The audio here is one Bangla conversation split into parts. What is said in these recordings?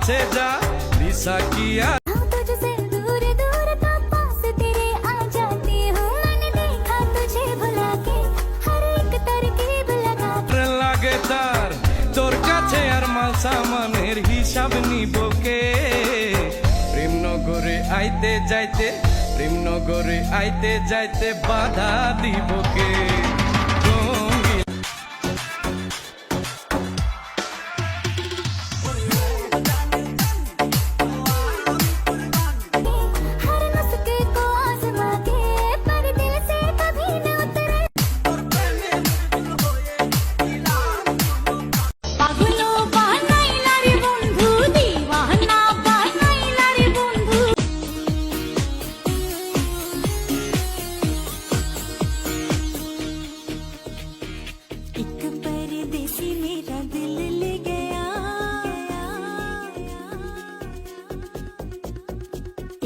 से जा दिशा किया तुझसे दूर दूर का पास तेरे आ जाती हूँ मैंने देखा तुझे भुला के हर एक तरकीब लगा के লাগে তার তোর কাছে আর মাল সামানের হিসাব নিব কে প্রেমনগরে আইতে যাইতে প্রেমনগরে আইতে যাইতে বাধা দিব কে हर नुस्खे को आजमा के पर दिल से कभी न उतरे पागलो बानाइला रे बंधु दीवाना बानाइला रे बंधु एक परदेसी मेरा दिल ले गया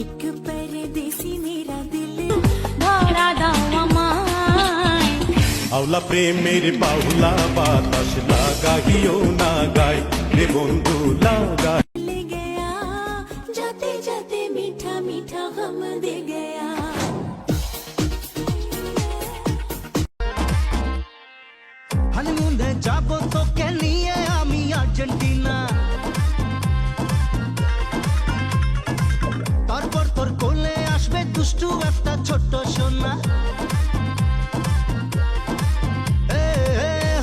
एक परदेसी मेरा दिल भरा दावा माय আওলা প্রেমের বাউলা বাতাস লাগাইও না গায় রে বন্ধু লাগাই ले गया जाते जाते मीठा मीठा गम दे गया হানিমুনে যাব তোকে নিয়ে আমি আর্জেন্টিনা তারপর তোর কোলে আসবে দুষ্টু একটা ছোট্ট সোনা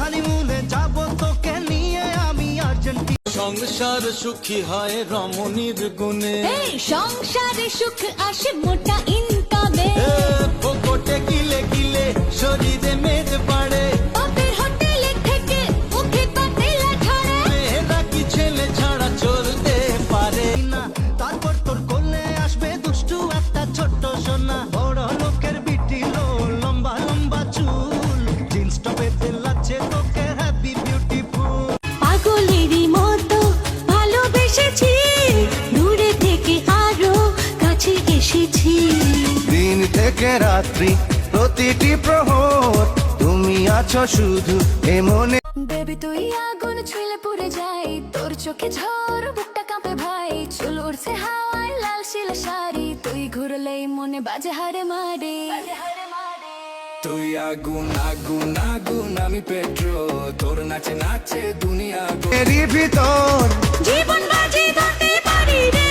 হানিমুনে যাব তোকে নিয়ে আমি আর্জেন্টিনা সংসার সুখী হয় রমণীর গুণে এই সংসারে সুখ আসে মোটা ইনকামে পকেটে কিলে কিলে শরীরে মেদ পাড়ে বাপের হোটেলে থেকে মুখে পাতেলা ঝরে মেয়েরা কি ছেলে ছাড়া চলতে পারে না তারপর তোর কোলে আসবে দুষ্টু একটা ছোট্ট সোনা বড় লোকের বিটি লো লম্বা লম্বা চুল জিন্স টপে তেলাচ্ছে তোকে হ্যাপি বিউটিফুল পাগলেরই মতো ভালোবেসেছি দূরে থেকে আরো কাছে এসেছি দিন থেকে রাত্রি প্রতিটি প্রহর তুমি আছো শুধু এ মনে বেবি তুই আগুন ছুঁলে পুড়ে যাই তোর চোখে ঝড় বুকটা কাঁপে ভাই চুল উড়ছে হাওয়ায় লাল শিলা শাড়ি তুই ঘুরলেই মনে বাজে হারে মারে তুই আগুন আগুন আগুন আমি পেট্রোল তোর নাচে নাচে দুনিয়া এরই ভিতর জীবন বাজি ধরতে পারি রে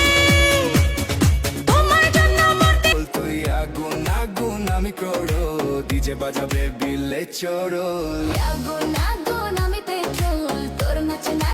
তোমার জন্য মরতে তুই আগুন আগুন আমি করো ডিজে বাজাবে বিলে চড়ো আগুন আগুন আমি পেট্রোল তোর নাচে